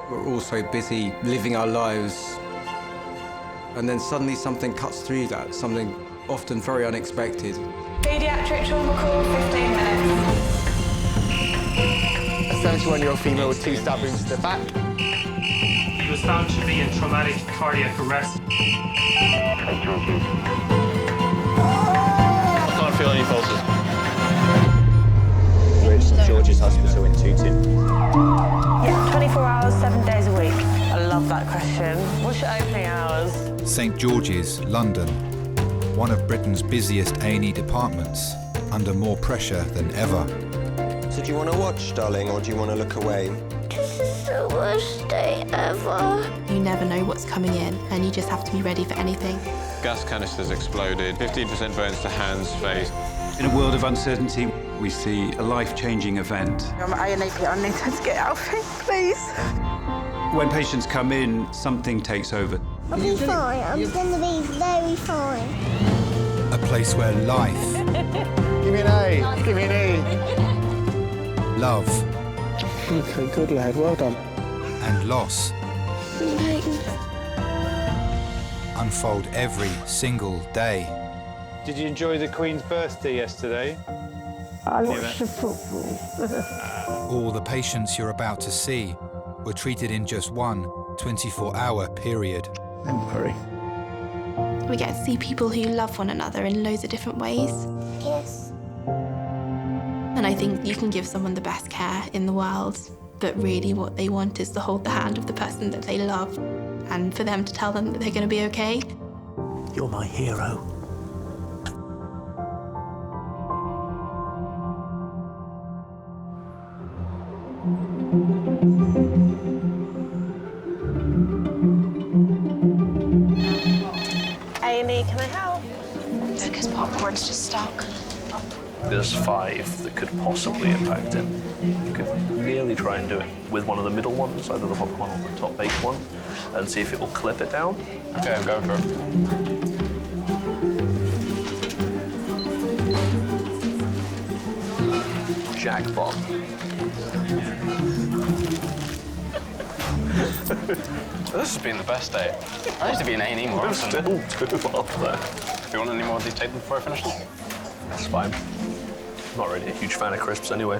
We're all so busy living our lives. And then suddenly something cuts through that, something often very unexpected. Paediatric trauma call, 15 minutes. A 71-year-old female with 2 stab wounds to the back. He was found to be in traumatic cardiac arrest. I can't feel any pulses. We're at St George's Hospital in Tooting. Yeah, 24 hours, 7 days a week. I love that question. What's your opening hours? St George's, London. One of Britain's busiest A&E departments, under more pressure than ever. So do you want to watch, darling, or do you want to look away? This is the worst day ever. You never know what's coming in, and you just have to be ready for anything. Gas canisters exploded, 15% burns to hands, face. In a world of uncertainty, we see a life-changing event. I'm at A&E, I need her to get out of here, please. When patients come in, something takes over. I'll be fine. I'm going to be very fine. A place where life, Give me an A, give me an E. love, Okay, good lad, well done. and loss unfold every single day. Did you enjoy the Queen's birthday yesterday? I watched the football. All the patients you're about to see were treated in just one 24-hour period. Don't worry. We get to see people who love one another in loads of different ways. Yes. And I think you can give someone the best care in the world, but really what they want is to hold the hand of the person that they love and for them to tell them that they're going to be okay. You're my hero. A&E, can I help? Because popcorn's just stuck. There's 5 that could possibly impact it. You could really try and do it with one of the middle ones, either the top one or the top base one, and see if it will clip it down. Okay, I'm going for it. Jackpot. This has been the best day. I used to be an A&E more often. Still 2 up there. Do you want any more of these taken before I finish them? That's fine. Not really a huge fan of crisps anyway.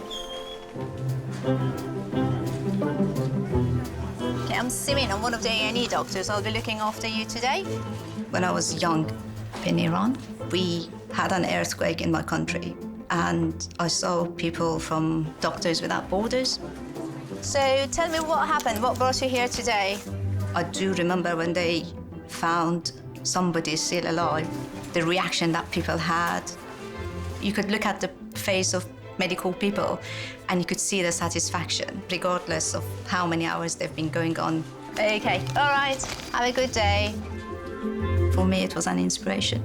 Okay, I'm Simin. I'm one of the A&E doctors. I'll be looking after you today. When I was young in Iran, we had an earthquake in my country, and I saw people from Doctors Without Borders. So tell me what happened. What brought you here today? I do remember when they found somebody still alive, the reaction that people had. You could look at the face of medical people and you could see the satisfaction, regardless of how many hours they've been going on. Okay, all right, have a good day. For me, it was an inspiration.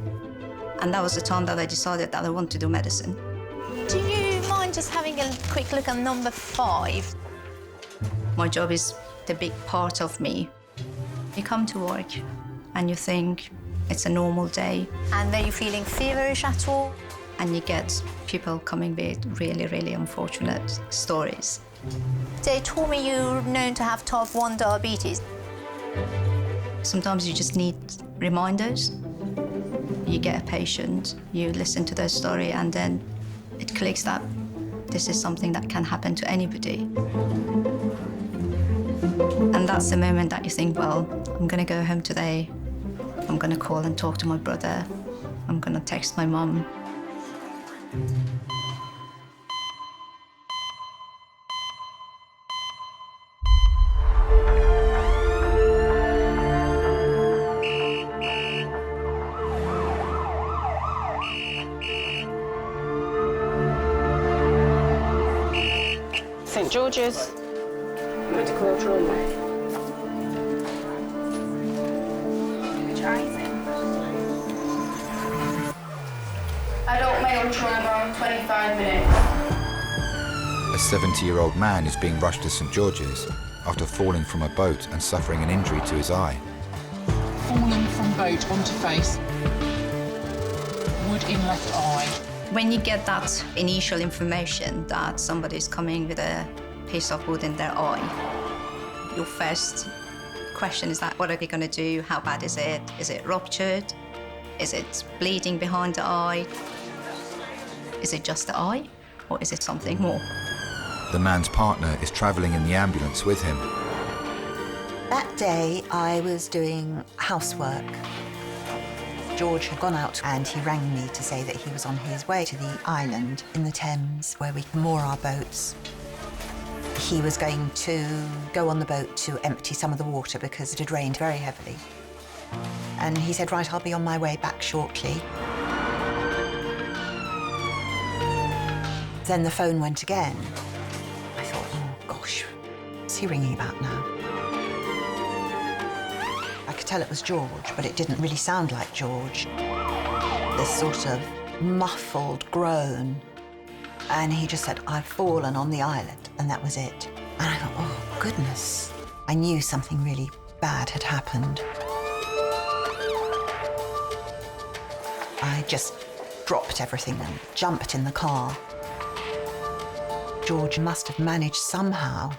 And that was the time that I decided that I want to do medicine. Do you mind just having a quick look at number 5? My job is the big part of me. You come to work and you think it's a normal day. And are you feeling feverish at all? And you get people coming with really, really unfortunate stories. They told me you're known to have type 1 diabetes. Sometimes you just need reminders. You get a patient, you listen to their story, and then it clicks that this is something that can happen to anybody. And that's the moment that you think, well, I'm gonna go home today. I'm gonna call and talk to my brother. I'm gonna text my mum. St George's. Medical trauma. Adult male trauma, 25 minutes. A 70-year-old man is being rushed to St George's after falling from a boat and suffering an injury to his eye. Fallen from boat onto face. Wood in left eye. When you get that initial information that somebody's coming with a piece of wood in their eye, Your first question is like, what are we going to do? How bad is it? Is it ruptured? Is it bleeding behind the eye? Is it just the eye, or is it something more? The man's partner is travelling in the ambulance with him. That day, I was doing housework. George had gone out and he rang me to say that he was on his way to the island in the Thames where we moor our boats. He was going to go on the boat to empty some of the water because it had rained very heavily. And he said, right, I'll be on my way back shortly. Then the phone went again. I thought, oh gosh, what's he ringing about now? I could tell it was George, but it didn't really sound like George. This sort of muffled groan. And he just said, I've fallen on the island, and that was it. And I thought, oh, goodness. I knew something really bad had happened. I just dropped everything and jumped in the car. George must have managed somehow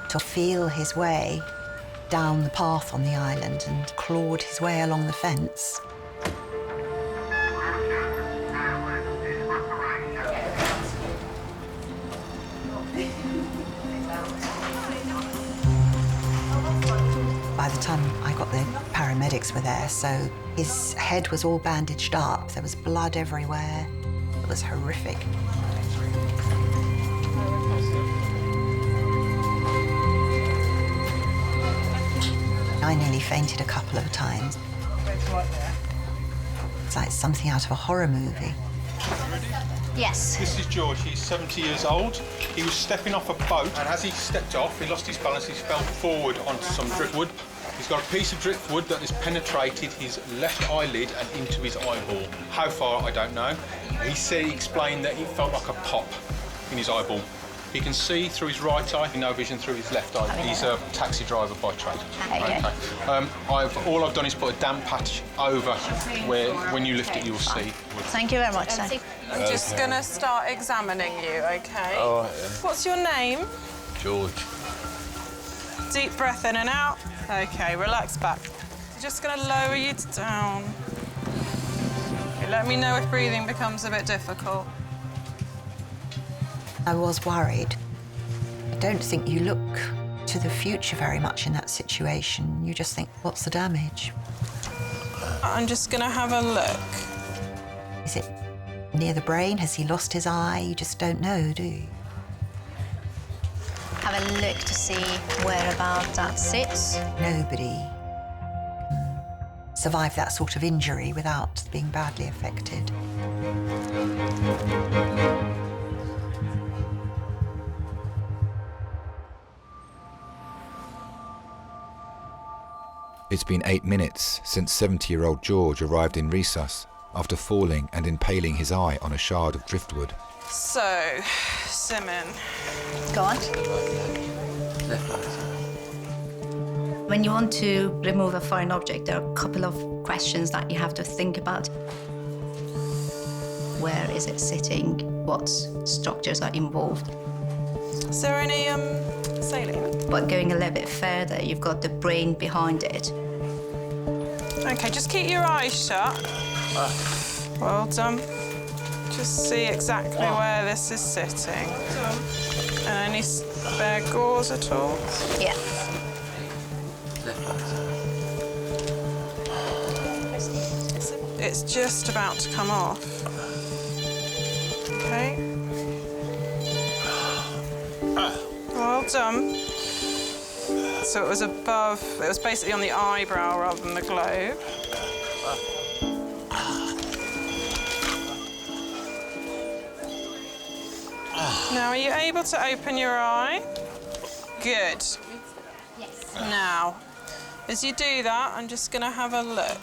to feel his way down the path on the island and clawed his way along the fence. By the time I got there, paramedics were there, so his head was all bandaged up. There was blood everywhere. It was horrific. I nearly fainted a couple of times. It's like something out of a horror movie. Yes. This is George. He's 70 years old. He was stepping off a boat, and as he stepped off, he lost his balance. He fell forward onto some driftwood. He's got a piece of driftwood that has penetrated his left eyelid and into his eyeball. How far, I don't know. He explained that it felt like a pop in his eyeball. He can see through his right eye, no vision through his left eye. He's a taxi driver by trade. Okay. All I've done is put a damp patch over where, when you lift it, you'll see. Thank you very much, sir. I'm just going to start examining you, OK? All right, then. What's your name? George. Deep breath in and out. OK, relax back. I'm just going to lower you down. Okay, let me know if breathing becomes a bit difficult. I was worried. I don't think you look to the future very much in that situation. You just think, what's the damage? I'm just going to have a look. Is it near the brain? Has he lost his eye? You just don't know, do you? Have a look to see whereabout that sits. Nobody can survive that sort of injury without being badly affected. It's been 8 minutes since 70-year-old George arrived in resus after falling and impaling his eye on a shard of driftwood. So, Simon. Go on. When you want to remove a foreign object, there are a couple of questions that you have to think about. Where is it sitting? What structures are involved? Is there any saline? But going a little bit further, you've got the brain behind it. OK, just keep your eyes shut. Well done. Just see exactly where this is sitting. And any spare gauze at all? Yeah. It's just about to come off. OK. Well done. So it was above, it was basically on the eyebrow rather than the globe. Now, are you able to open your eye? Good. Yes. Now, as you do that, I'm just going to have a look.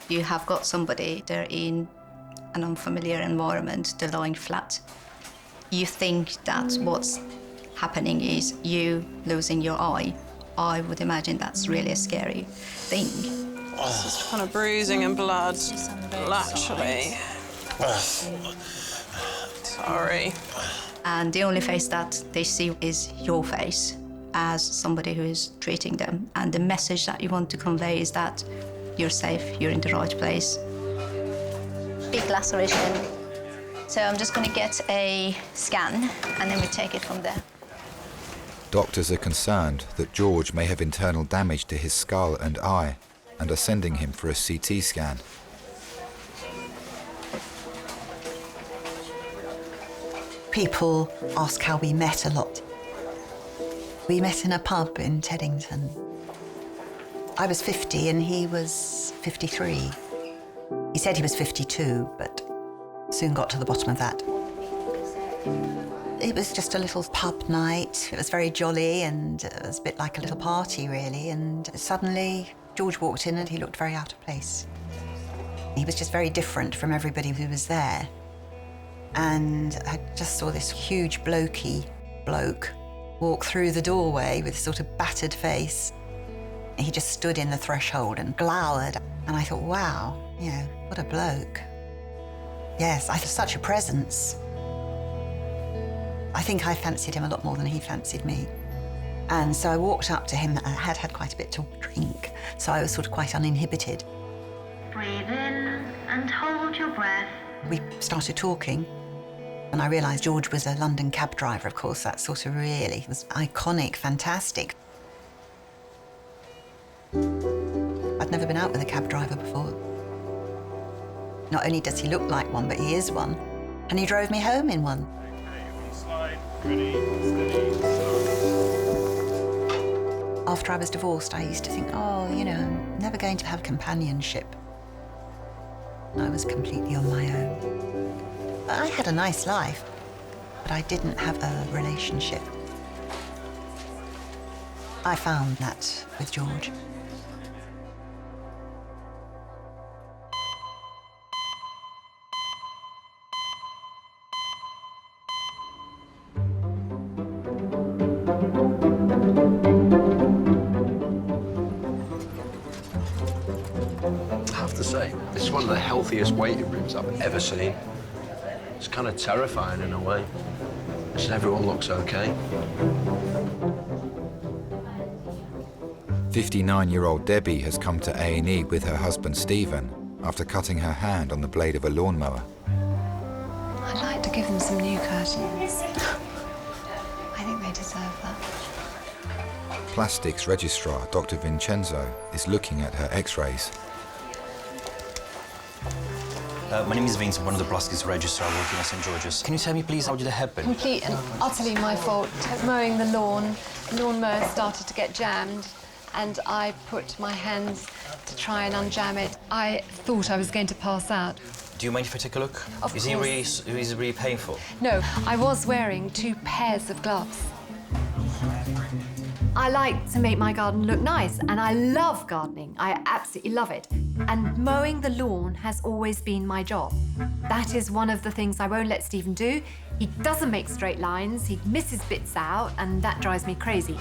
You have got somebody, they're in an unfamiliar environment, they're lying flat. You think that what's happening is you losing your eye. I would imagine that's really a scary thing. It's just kind of bruising and blood laterally. Sorry. And the only face that they see is your face. as somebody who is treating them. And the message that you want to convey is that you're safe, you're in the right place. Big laceration. So I'm just going to get a scan, and then we take it from there. Doctors are concerned that George may have internal damage to his skull and eye and are sending him for a CT scan. People ask how we met a lot. We met in a pub in Teddington. I was 50 and he was 53. He said he was 52, but soon got to the bottom of that. It was just a little pub night. It was very jolly and it was a bit like a little party, really. And suddenly, George walked in and he looked very out of place. He was just very different from everybody who was there. And I just saw this huge blokey bloke walk through the doorway with a sort of battered face. He just stood in the threshold and glowered. And I thought, wow, you know, what a bloke. Yes, I had such a presence. I think I fancied him a lot more than he fancied me. And so I walked up to him. I had had quite a bit to drink, so I was sort of quite uninhibited. Breathe in and hold your breath. We started talking, and I realised George was a London cab driver, of course. That sort of really was iconic, fantastic. I'd never been out with a cab driver before. Not only does he look like one, but he is one. And he drove me home in one. Ready, steady, slow. After I was divorced, I used to think, oh, you know, I'm never going to have companionship. I was completely on my own. I had a nice life, but I didn't have a relationship. I found that with George. This is one of the healthiest waiting rooms I've ever seen. It's kind of terrifying in a way. Just everyone looks okay. 59-year-old Debbie has come to A&E with her husband Stephen after cutting her hand on the blade of a lawnmower. I'd like to give them some new curtains. I think they deserve that. Plastics registrar Dr. Vincenzo is looking at her x-rays. My name is Vince, I'm one of the plastics registrar working at St. George's. Can you tell me, please, how did it happen? Complete and utterly my fault. Mowing the lawnmower started to get jammed, and I put my hands to try and unjam it. I thought I was going to pass out. Do you mind if I take a look? Of course. Is it really painful? No, I was wearing 2 pairs of gloves. I like to make my garden look nice, and I love gardening. I absolutely love it. And mowing the lawn has always been my job. That is one of the things I won't let Stephen do. He doesn't make straight lines, he misses bits out, and that drives me crazy.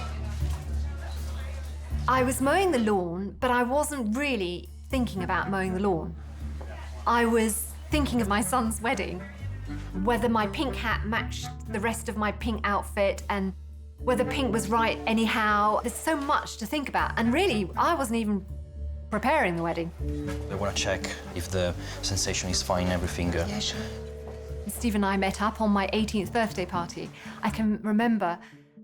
I was mowing the lawn, but I wasn't really thinking about mowing the lawn. I was thinking of my son's wedding, whether my pink hat matched the rest of my pink outfit, and whether pink was right anyhow. There's so much to think about, and really, I wasn't even preparing the wedding. I want to check if the sensation is fine, everything. Yeah, sure. Steve and I met up on my 18th birthday party. I can remember,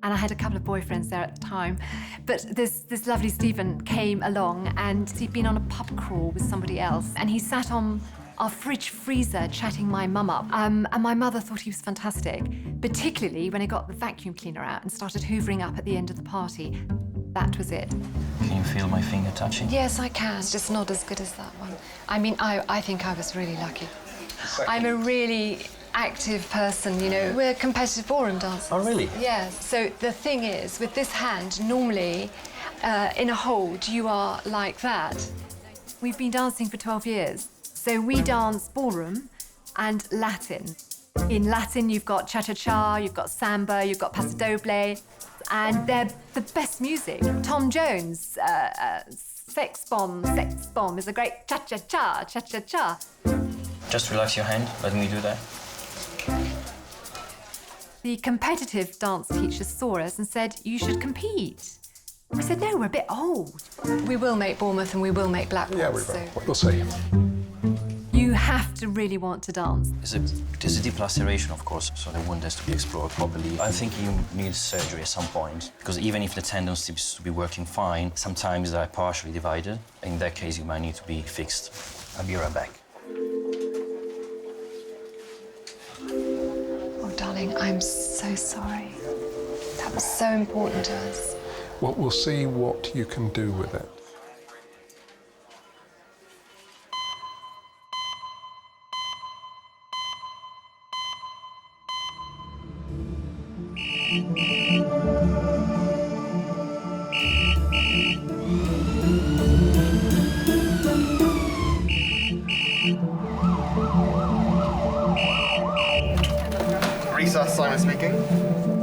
and I had a couple of boyfriends there at the time, but this lovely Stephen came along, and he'd been on a pub crawl with somebody else, and he sat on our fridge freezer chatting my mum up. And my mother thought he was fantastic, particularly when he got the vacuum cleaner out and started hoovering up at the end of the party. That was it. Can you feel my finger touching? Yes, I can. It's just not as good as that one. I mean, I think I was really lucky. I'm a really active person, you know. We're competitive ballroom dancers. Oh, really? Yes. So the thing is, with this hand, normally, in a hold, you are like that. We've been dancing for 12 years. So we dance ballroom and Latin. In Latin, you've got cha-cha-cha, you've got samba, you've got paso doble, and they're the best music. Tom Jones, Sex Bomb is a great cha-cha-cha, cha-cha-cha. Just relax your hand, let me do that. The competitive dance teacher saw us and said, you should compete. We said, no, we're a bit old. We will make Bournemouth and we will make Blackpool. Yeah, we will. We'll see. You have to really want to dance. There's a deep laceration, of course, so the wound has to be explored properly. I think you need surgery at some point, because even if the tendon seems to be working fine, sometimes they're partially divided. In that case, you might need to be fixed. I'll be right back. Oh, darling, I'm so sorry. That was so important to us. Well, we'll see what you can do with it. Resus, Simon speaking.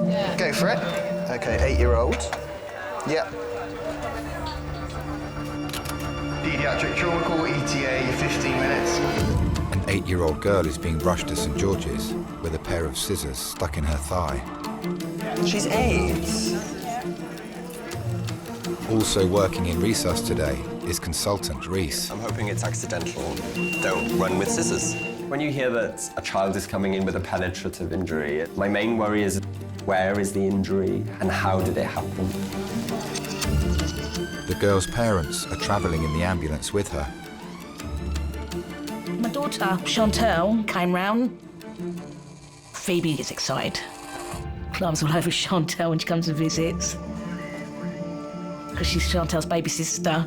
Yeah. Go for it. Okay, 8-year-old. Yep. Pediatric trauma call, ETA, 15 minutes. An 8-year-old girl is being rushed to St George's with a pair of scissors stuck in her thigh. She's 8. Also working in Resus today is consultant Reese. I'm hoping it's accidental. Don't run with scissors. When you hear that a child is coming in with a penetrative injury, my main worry is where is the injury and how did it happen? The girl's parents are travelling in the ambulance with her. My daughter, Chantal, came round. Phoebe gets excited. Climbs all over Chantal when she comes and visits. Because she's Chantal's baby sister.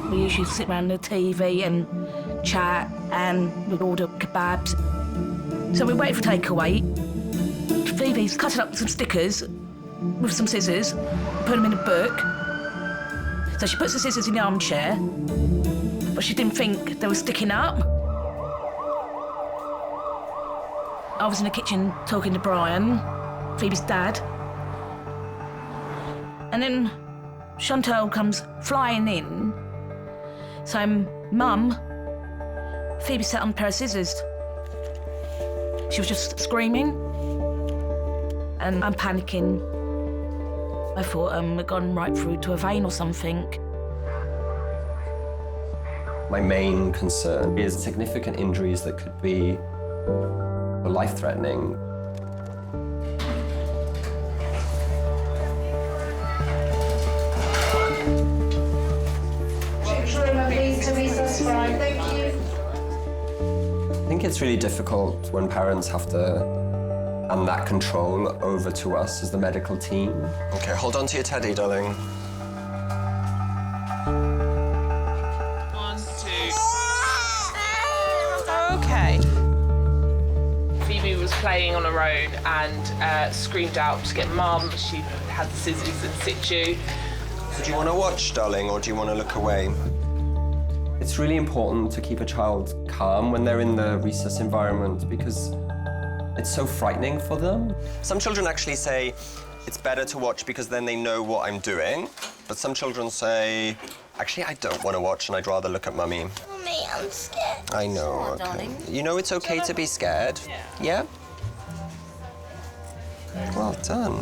We usually sit around the TV and chat and we'd order kebabs. So we wait for takeaway. Phoebe's cutting up some stickers with some scissors, put them in a book. So she puts the scissors in the armchair, but she didn't think they were sticking up. I was in the kitchen talking to Brian, Phoebe's dad. And then Chantal comes flying in, saying, Mum, Phoebe sat on a pair of scissors. She was just screaming, and I'm panicking. I thought we'd gone right through to a vein or something. My main concern is significant injuries that could be life-threatening. I think it's really difficult when parents have to hand that control over to us as the medical team. Okay, hold on to your teddy, darling. 1, 2. Okay. Phoebe was playing on her own and screamed out to get Mum. She had the scissors in situ. Do you want to watch, darling, or do you want to look away? It's really important to keep a child calm when they're in the Resus environment because it's so frightening for them. Some children actually say it's better to watch because then they know what I'm doing. But some children say, actually, I don't want to watch and I'd rather look at Mummy. Mummy, I'm scared. I know, okay. Darling. You know it's okay to be scared? Yeah? Well done.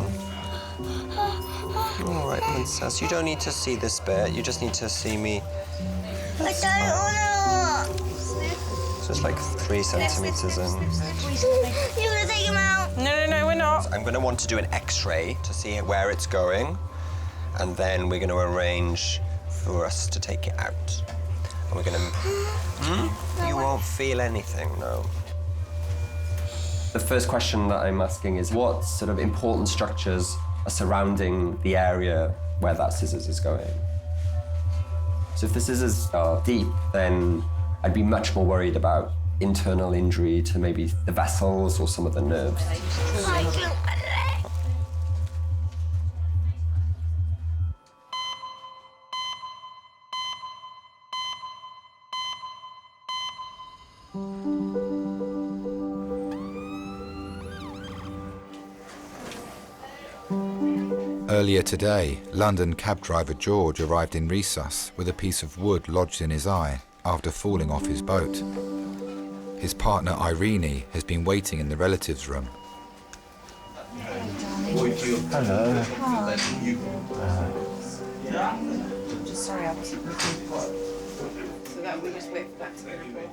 All right, princess, you don't need to see this bit. You just need to see me. I don't want to watch. So it's like 3 centimeters in. You're going to take him out? No, we're not. I'm going to want to do an X-ray to see where it's going, and then we're going to arrange for us to take it out. And we're going to... You won't feel anything, no. The first question that I'm asking is what sort of important structures are surrounding the area where that scissors is going? So if the scissors are deep, then I'd be much more worried about internal injury to maybe the vessels or some of the nerves. Earlier today, London cab driver George arrived in Resus with a piece of wood lodged in his eye after falling off his boat. His partner Irene has been waiting in the relatives' room. Hello. Sorry, I wasn't looking. So that we just wait back to the report.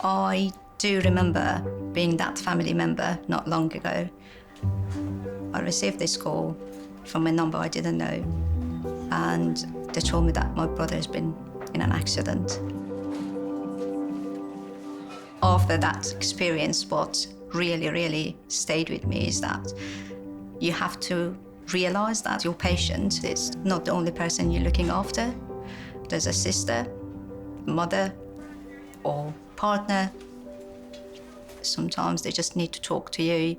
I do remember being that family member not long ago. I received this call from a number I didn't know, and they told me that my brother has been in an accident. After that experience, what really stayed with me is that you have to realize that your patient is not the only person you're looking after. There's a sister, mother, or partner. Sometimes they just need to talk to you,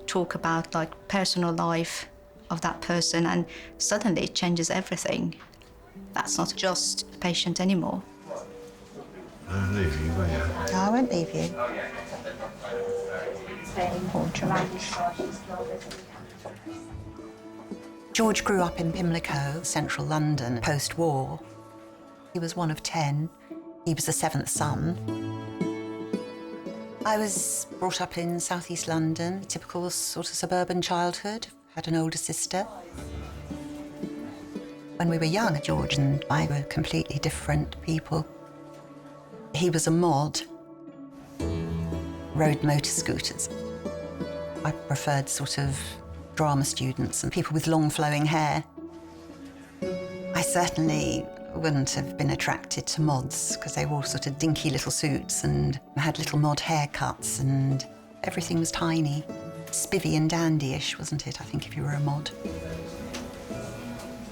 talk about like personal life of that person, and suddenly it changes everything. That's not just a patient anymore. I won't leave you, will you? No, I won't leave you. Poor George. George grew up in Pimlico, central London, post-war. He was one of 10. He was the 7th son. I was brought up in southeast London, typical sort of suburban childhood. Had an older sister. When we were young, George and I were completely different people. He was a mod, rode motor scooters. I preferred sort of drama students and people with long flowing hair. I certainly wouldn't have been attracted to mods because they wore sort of dinky little suits and had little mod haircuts and everything was tiny. Spivvy and dandy-ish, wasn't it, I think, if you were a mod.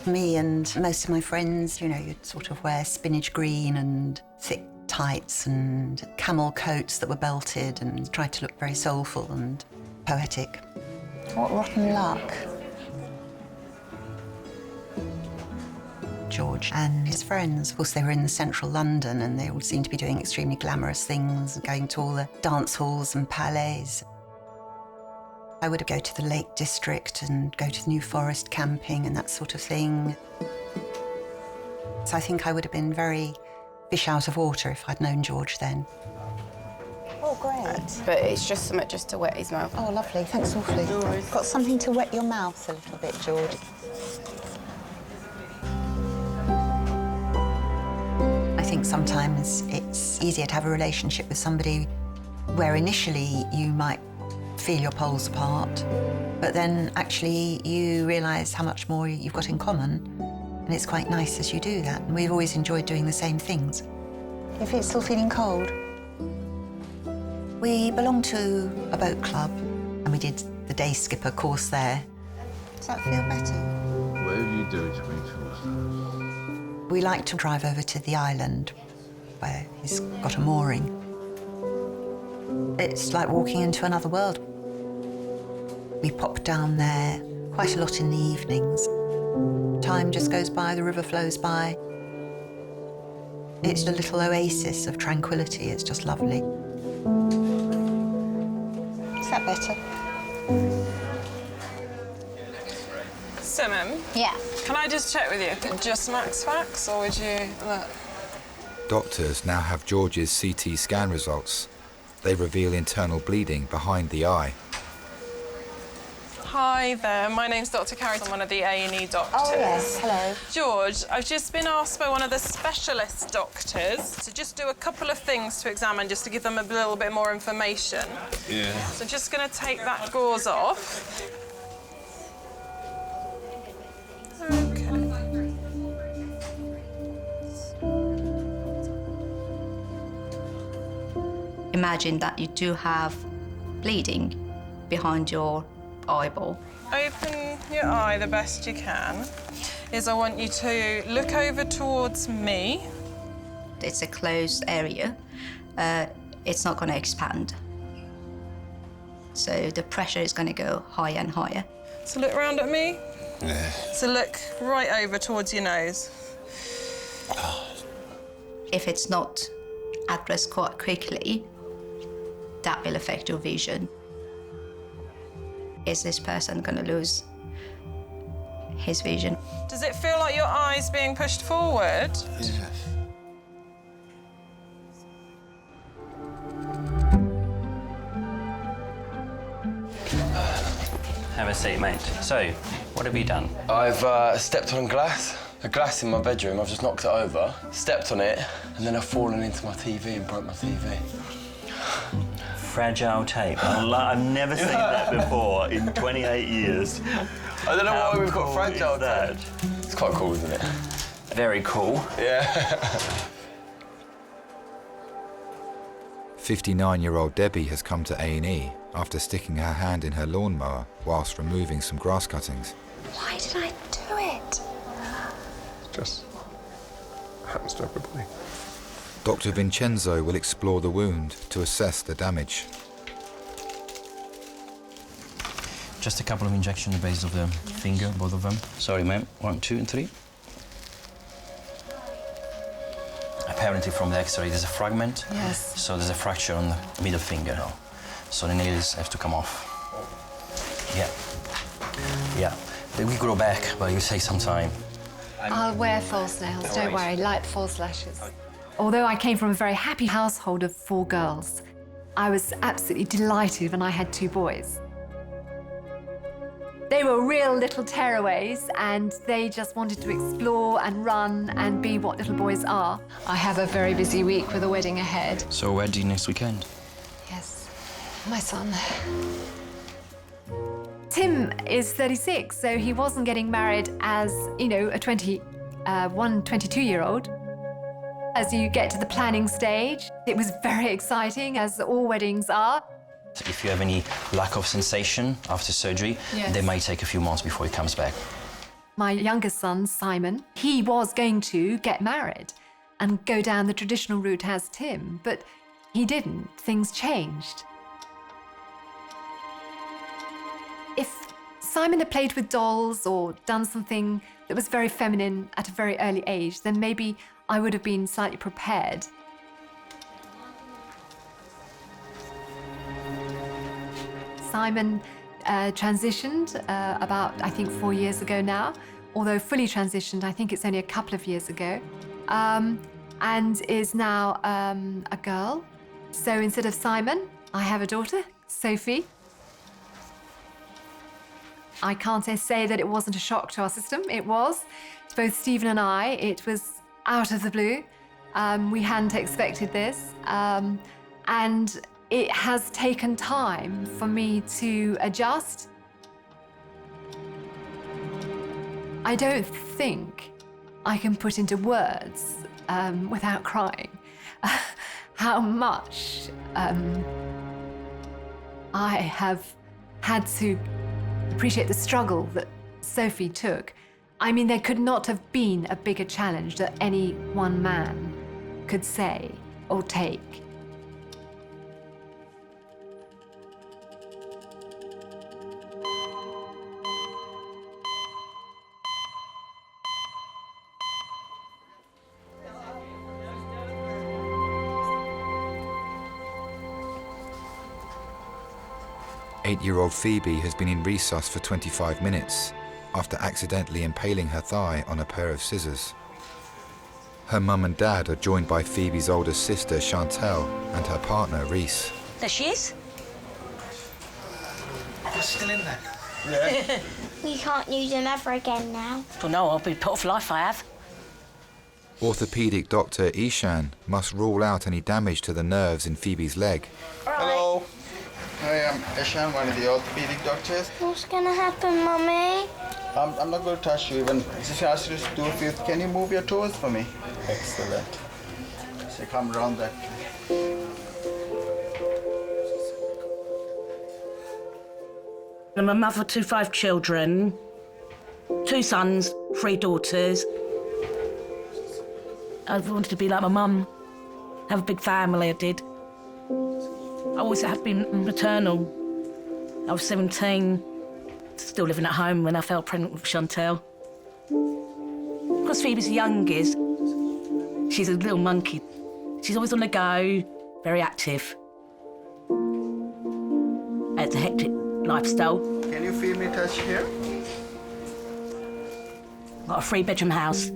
Me and most of my friends, you know, you'd sort of wear spinach green and thick tights and camel coats that were belted and tried to look very soulful and poetic. What rotten luck. George and his friends, of course, they were in central London and they all seemed to be doing extremely glamorous things, going to all the dance halls and Impales. I would go to the Lake District and go to the New Forest camping and that sort of thing. So I think I would have been very fish out of water if I'd known George then. Oh, great. But it's just something just to wet his mouth. Oh, lovely. Thanks awfully. No worries. Got something to wet your mouth a little bit, George. I think sometimes it's easier to have a relationship with somebody where initially you might feel your poles apart, but then actually you realise how much more you've got in common, and it's quite nice as you do that. And we've always enjoyed doing the same things. If it's still feeling cold. We belong to a boat club, and we did the day skipper course there. Does that feel better? Whatever you do to me feels We like to drive over to the island where he's got a mooring. It's like walking into another world. We pop down there quite a lot in the evenings. Time just goes by, the river flows by. It's a little oasis of tranquility. It's just lovely. Is that better? Simon? Yeah? Can I just check with you? Just max facts, or would you look? Doctors now have George's CT scan results. They reveal internal bleeding behind the eye. Hi there, my name's Dr. Carrie. I'm one of the A&E doctors. Oh, yes, hello. George, I've just been asked by one of the specialist doctors to just do a couple of things to examine, just to give them a little bit more information. Yeah. So just going to take that gauze off. OK. Imagine that you do have bleeding behind your eyeball. Open your eye the best you can. I want you to look over towards me. It's a closed area. It's not going to expand. So the pressure is going to go higher and higher. So look round at me. Yeah. So look right over towards your nose. If it's not addressed quite quickly, that will affect your vision. Is this person going to lose his vision? Does it feel like your eye's being pushed forward? Yeah. Have a seat, mate. So, what have you done? I've stepped on a glass in my bedroom. I've just knocked it over, stepped on it, and then I've fallen into my TV and broke my TV. Fragile tape. I've never seen that before in 28 years. I don't know why we've got fragile tape. It's quite cool, isn't it? Very cool. Yeah. 59-year-old Debbie has come to A&E after sticking her hand in her lawnmower whilst removing some grass cuttings. Why did I do it? Just happens to everybody. Dr. Vincenzo will explore the wound to assess the damage. Just a couple of injections on the base of the finger, both of them. Sorry, ma'am. 1, 2, and 3. Apparently from the X-ray there's a fragment. Yes. So there's a fracture on the middle finger now. So the nails have to come off. Yeah. Yeah. They will grow back, but it will take some time. I'll wear false nails, don't worry, light false lashes. Although I came from a very happy household of 4 girls, I was absolutely delighted when I had 2 boys. They were real little tearaways and they just wanted to explore and run and be what little boys are. I have a very busy week with a wedding ahead. So wedding next weekend? Yes, my son. Tim is 36, so he wasn't getting married as, you know, a 22-year-old. As you get to the planning stage, it was very exciting, as all weddings are. If you have any lack of sensation after surgery, Yes. they might take a few months before he comes back. My youngest son, Simon, he was going to get married and go down the traditional route as Tim, but he didn't. Things changed. If Simon had played with dolls or done something that was very feminine at a very early age, then maybe I would have been slightly prepared. Simon transitioned about, I think, 4 years ago now, although fully transitioned, I think it's only a couple of years ago, and is now a girl. So instead of Simon, I have a daughter, Sophie. I can't say that it wasn't a shock to our system. It was. To both Stephen and I, it was out of the blue. We hadn't expected this. And it has taken time for me to adjust. I don't think I can put into words, without crying, how much I have had to appreciate the struggle that Sophie took. I mean, there could not have been a bigger challenge that any one man could say or take. Eight-year-old Phoebe has been in resus for 25 minutes after accidentally impaling her thigh on a pair of scissors. Her mum and dad are joined by Phoebe's older sister, Chantel, and her partner, Reese. There she is. You're still in there? Yeah. We can't use them ever again now. Well, no, I'll be put off life, I have. Orthopedic doctor Ishan must rule out any damage to the nerves in Phoebe's leg. Hello. I am Ishan, one of the orthopedic doctors. What's gonna happen, Mummy? I'm not going to touch you even. Just ask you to do a few. Can you move your toes for me? Excellent. So come around that. I'm a mother to 5 children, 2 sons, 3 daughters. I wanted to be like my mum, have a big family, I did. I always have been maternal. I was 17, still living at home when I fell pregnant with Chantel. Because Phoebe's the youngest, she's a little monkey. She's always on the go, very active. It's a hectic lifestyle. Can you feel me touch here? Got a 3-bedroom house.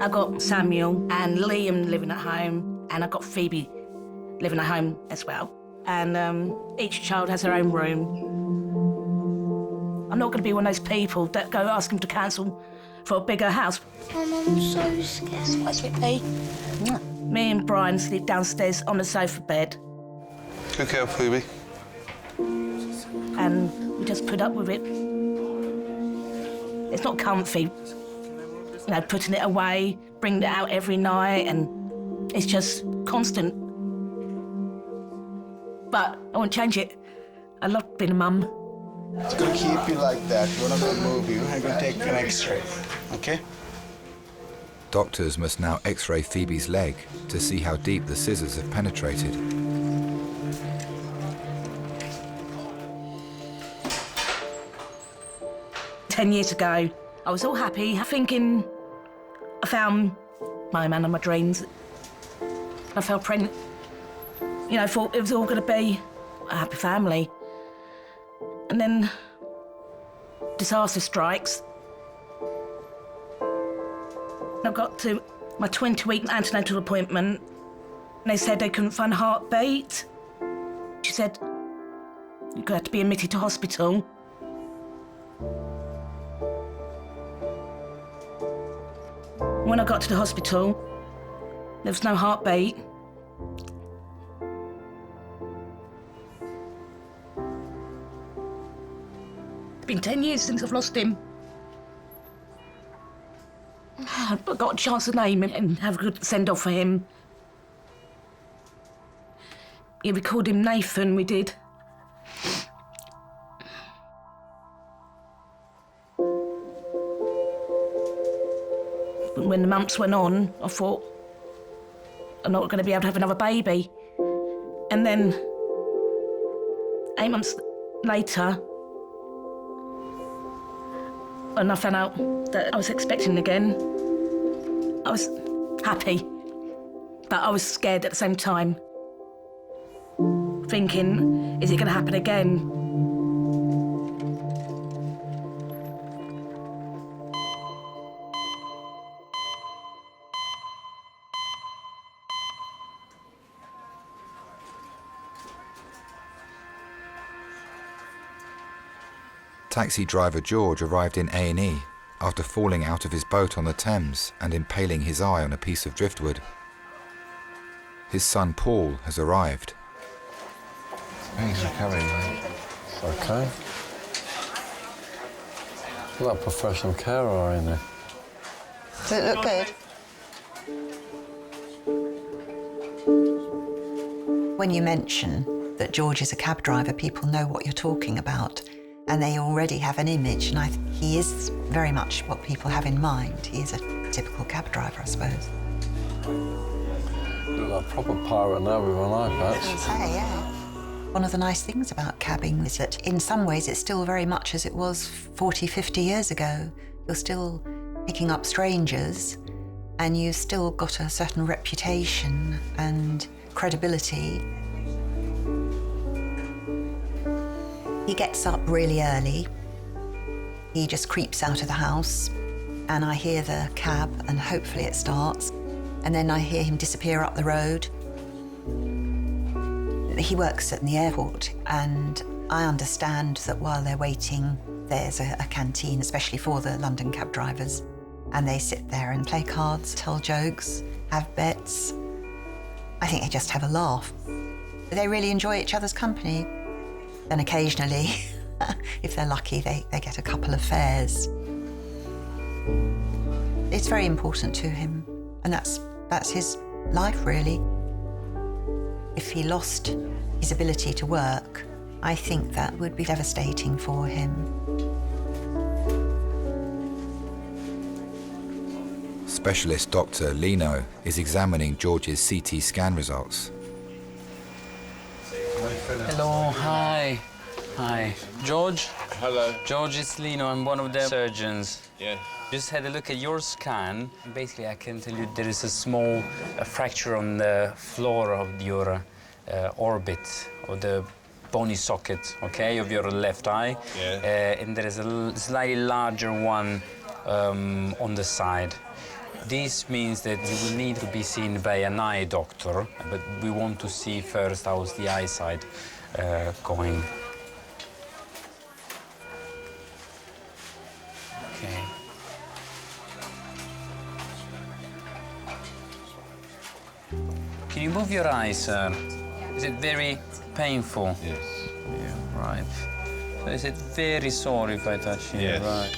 I've got Samuel and Liam living at home, and I've got Phoebe living at home as well. And each child has their own room. I'm not going to be one of those people that go ask him to cancel for a bigger house. Mum, I'm so scared. What's with me? Me and Brian sleep downstairs on the sofa bed. Good girl, Phoebe. And we just put up with it. It's not comfy, you know, putting it away, bringing it out every night, and it's just constant. But I won't change it. I love being a mum. It's going to keep you like that. We're not going to move you. I'm going to take an X-ray, okay? Doctors must now X-ray Phoebe's leg to see how deep the scissors have penetrated. 10 years ago, I was all happy, thinking I found my man of my dreams. I felt pregnant. You know, thought it was all going to be a happy family. And then disaster strikes. I got to my 20-week antenatal appointment, and they said they couldn't find a heartbeat. She said, you're going to have to be admitted to hospital. When I got to the hospital, there was no heartbeat. It's been 10 years since I've lost him. I got a chance to name him and have a good send-off for him. Yeah, we called him Nathan, we did. When the months went on, I thought, I'm not going to be able to have another baby. And then, 8 months later, when I found out that I was expecting again, I was happy, but I was scared at the same time, thinking, is it going to happen again? Taxi driver George arrived in A&E after falling out of his boat on the Thames and impaling his eye on a piece of driftwood. His son Paul has arrived. He's recovering, mate. It's okay. It's like a professional carer in there. Does it look good? When you mention that George is a cab driver, people know what you're talking about, and they already have an image, and he is very much what people have in mind. He is a typical cab driver, I suppose. Look like a proper pirate now with an eye patch. Say, yeah. One of the nice things about cabbing is that in some ways it's still very much as it was 40, 50 years ago. You're still picking up strangers, and you've still got a certain reputation and credibility. He gets up really early. He just creeps out of the house, and I hear the cab, and hopefully it starts, and then I hear him disappear up the road. He works at the airport, and I understand that while they're waiting, there's a canteen, especially for the London cab drivers, and they sit there and play cards, tell jokes, have bets. I think they just have a laugh. They really enjoy each other's company. And occasionally, if they're lucky, they get a couple of fares. It's very important to him, and that's his life, really. If he lost his ability to work, I think that would be devastating for him. Specialist Dr. Lino is examining George's CT scan results. Hello, hi. Hi. George? Hello. George, it's Lino. I'm one of the surgeons. Yeah. Just had a look at your scan. Basically, I can tell you there is a small fracture on the floor of your orbit, or the bony socket, okay, of your left eye. Yeah. And there is a slightly larger one on the side. This means that you will need to be seen by an eye doctor, but we want to see first how's the eyesight going. move your eye, sir? Is it very painful? Yes. Yeah, right. So is it very sore if I touch you? Yes. Right.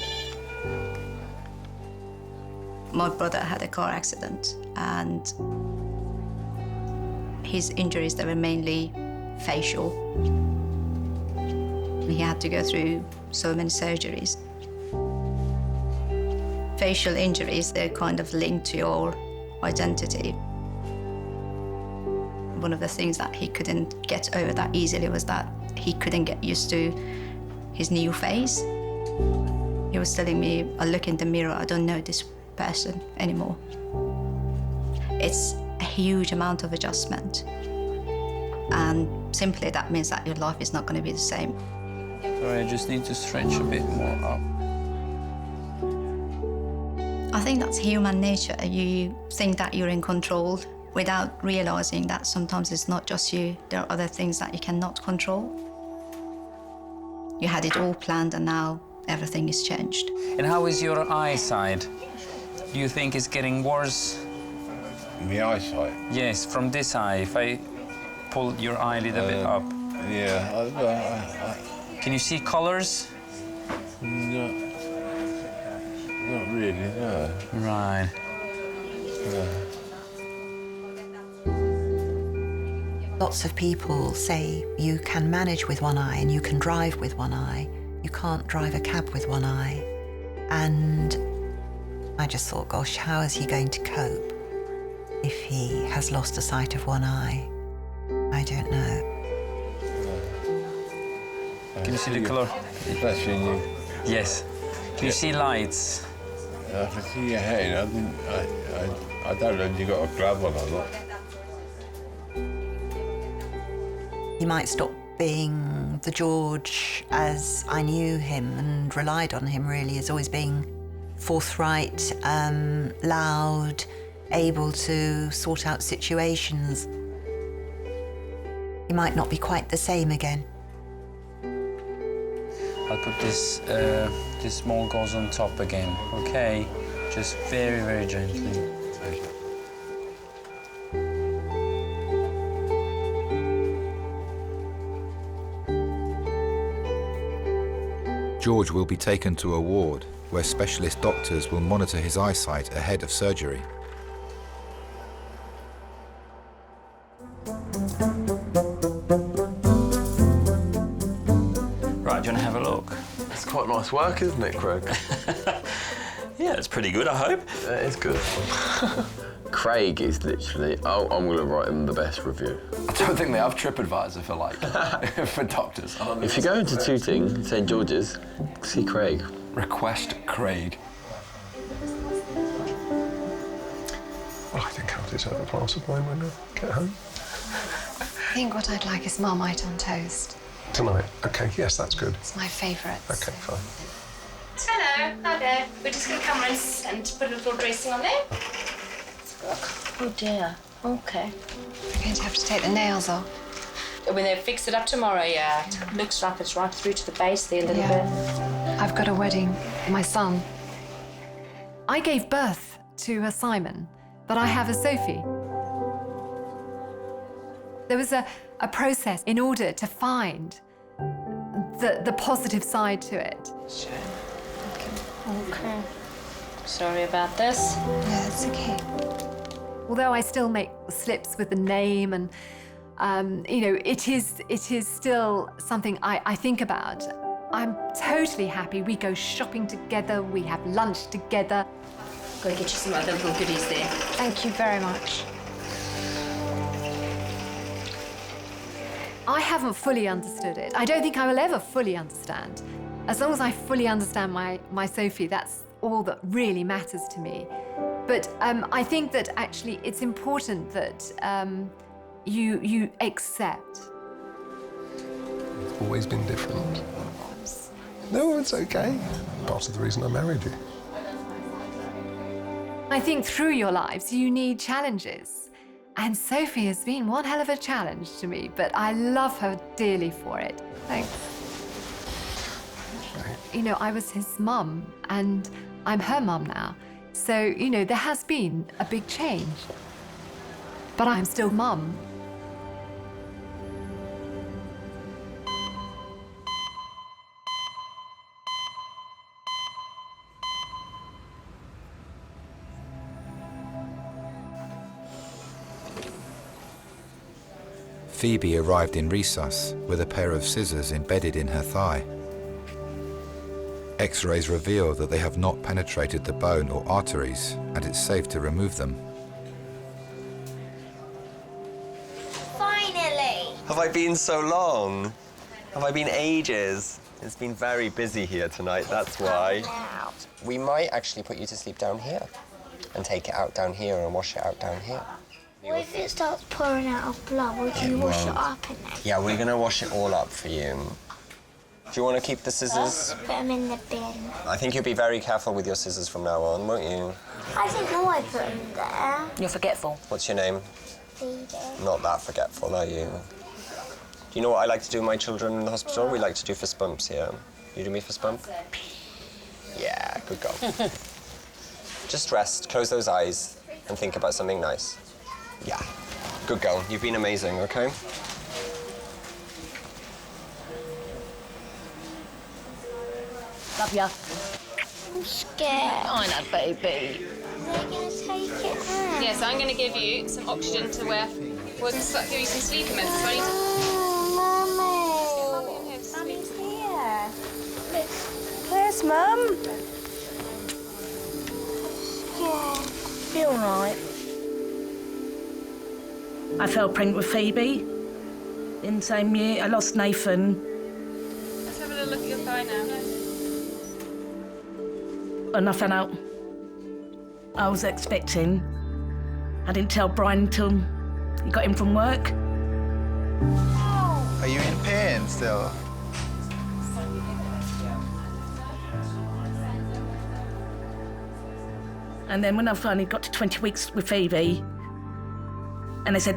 My brother had a car accident, and his injuries, they were mainly facial. He had to go through so many surgeries. Facial injuries, they're kind of linked to your identity. One of the things that he couldn't get over that easily was that he couldn't get used to his new face. He was telling me, I look in the mirror, I don't know this person anymore. It's a huge amount of adjustment. And simply that means that your life is not going to be the same. Sorry, I just need to stretch a bit more up. I think that's human nature. You think that you're in control without realizing that sometimes it's not just you. There are other things that you cannot control. You had it all planned and now everything is changed. And how is your eyesight? Do you think it's getting worse? My eyesight? Yes, from this eye. If I pull your eyelid a bit up. Yeah. Can you see colors? No. Not really, no. Right. Lots of people say you can manage with one eye and you can drive with one eye. You can't drive a cab with one eye. And I just thought, gosh, how is he going to cope if he has lost the sight of one eye? I don't know. Can you see the colour? Flashing you. Yes. Can you see lights? I can see your head. I don't know if you got a glove on or not. He might stop being the George as I knew him and relied on him really as always being forthright, loud, able to sort out situations. He might not be quite the same again. I'll put this small gauze on top again, okay? Just very, very gently. George will be taken to a ward where specialist doctors will monitor his eyesight ahead of surgery. Right, do you want to have a look? It's quite nice work, isn't it, Craig? Yeah, it's pretty good, I hope. Yeah, it's good. Craig is literally, I'm going to write him the best review. I don't think they have TripAdvisor for, like, for doctors. If you go into Tooting, St George's, see Craig. Request Craig. Well, I think I'll deserve a glass of wine when I get home. I think what I'd like is Marmite on toast. Tonight? OK, yes, that's good. It's my favourite. OK, fine. Hello, hi there. We're just going to come and put a little dressing on there. Oh dear. Okay. We're going to have to take the nails off. When they fix it up tomorrow, yeah. It looks like it's right through to the base there a little bit. I've got a wedding for my son. I gave birth to a Simon, but I have a Sophie. There was a process in order to find the positive side to it. Sure. Okay. Sorry about this. No, that's okay. Although I still make slips with the name and, you know, it is still something I think about. I'm totally happy. We go shopping together, we have lunch together. Go get you some other little goodies there. Thank you very much. I haven't fully understood it. I don't think I will ever fully understand. As long as I fully understand my Sophie, that's all that really matters to me. But I think that actually it's important that you accept. It's always been different. No, it's OK. Part of the reason I married you. I think through your lives you need challenges. And Sophie has been one hell of a challenge to me, but I love her dearly for it. Thanks. You know, I was his mum, and I'm her mum now. So, you know, there has been a big change. but I'm still mum. Phoebe arrived in resus with a pair of scissors embedded in her thigh. X-rays reveal that they have not penetrated the bone or arteries, and it's safe to remove them. Finally! Have I been so long? Have I been ages? It's been very busy here tonight, that's why. We might actually put you to sleep down here and take it out down here and wash it out down here. What if it starts pouring out of blood? Would you wash it up in there? Yeah, we're gonna wash it all up for you. Do you want to keep the scissors? Put them in the bin. I think you'll be very careful with your scissors from now on, won't you? I didn't know I put them there. You're forgetful. What's your name? Phoebe. Not that forgetful, are you? Do you know what I like to do with my children in the hospital? We like to do fist bumps here. You do me fist bump? Yeah, good girl. Just rest, close those eyes, and think about something nice. Yeah, good girl. You've been amazing, okay? Love ya. I'm scared. I know, baby. They're going to take it out. Yeah, so I'm going to give you some oxygen to wear. We're going to give you some sleeping medicine. So I need to... Mummy. Mummy's here. Where's Mum? Yeah. Be all right. I fell pregnant with Phoebe. In the same year, I lost Nathan. Let's have a little look at your thigh now. And I found out I was expecting. I didn't tell Brian until he got in from work. Are you in pain still? And then when I finally got to 20 weeks with Phoebe, and they said,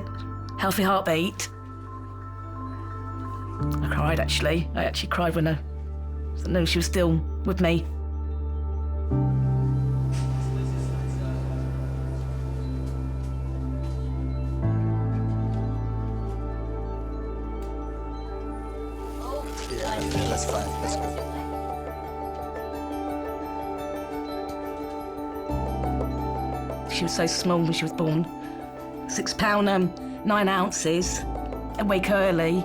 healthy heartbeat, I cried, actually. I actually cried when I knew she was still with me. Yeah, that's fine. That's good. She was so small when she was born. 6 pound, 9 ounces, awake early.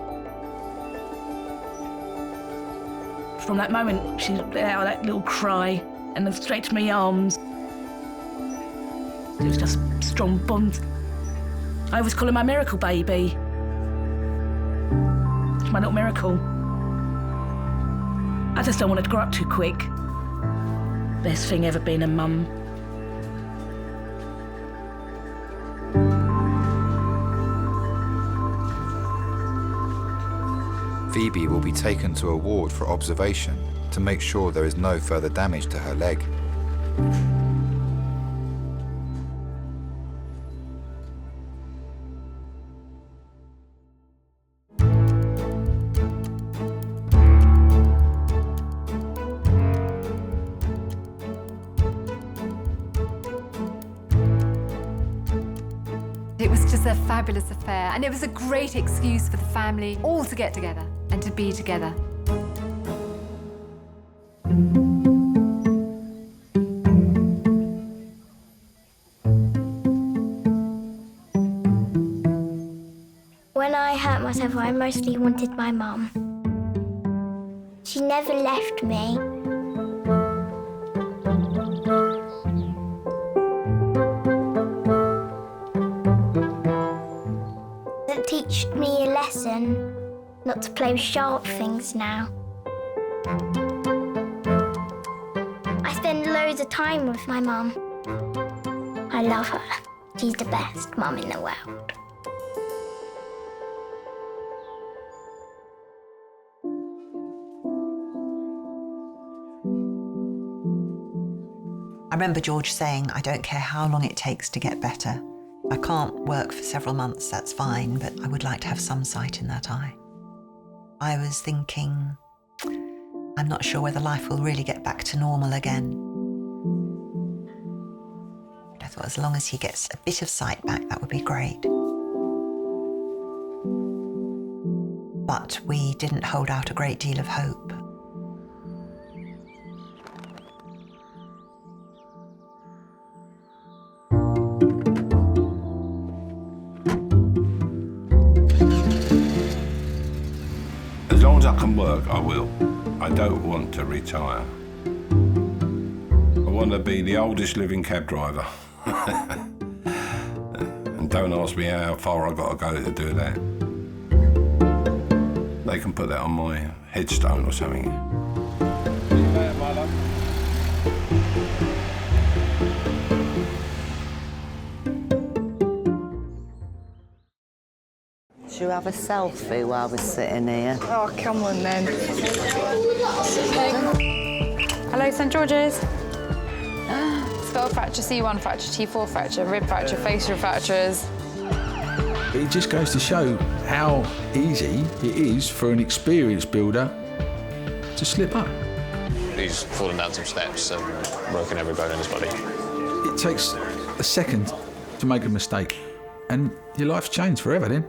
From that moment, she let out that little cry and then straight to my arms. It was just a strong bond. I always call her my miracle baby. It's my little miracle. I just don't want her to grow up too quick. Best thing ever being a mum. Phoebe will be taken to a ward for observation to make sure there is no further damage to her leg. It was just a fabulous affair, and it was a great excuse for the family all to get together and to be together. When I hurt myself, I mostly wanted my mum. She never left me. It teach me a lesson not to play with sharp things now. I spend loads of time with my mum. I love her. She's the best mum in the world. I remember George saying, I don't care how long it takes to get better. I can't work for several months, that's fine, but I would like to have some sight in that eye. I was thinking, I'm not sure whether life will really get back to normal again. But I thought as long as he gets a bit of sight back, that would be great. but we didn't hold out a great deal of hope. As long as I can work, I will. I don't want to retire. I want to be the oldest living cab driver. And don't ask me how far I've got to go to do that. They can put that on my headstone or something. See you later, my love. Should you have a selfie while we're sitting here? Oh, come on then. Hello, St George's. Skull fracture, C1 fracture, T4 fracture, rib fracture, facial fractures. It just goes to show how easy it is for an experienced builder to slip up. He's fallen down some steps and broken every bone in his body. It takes a second to make a mistake, and your life's changed forever then.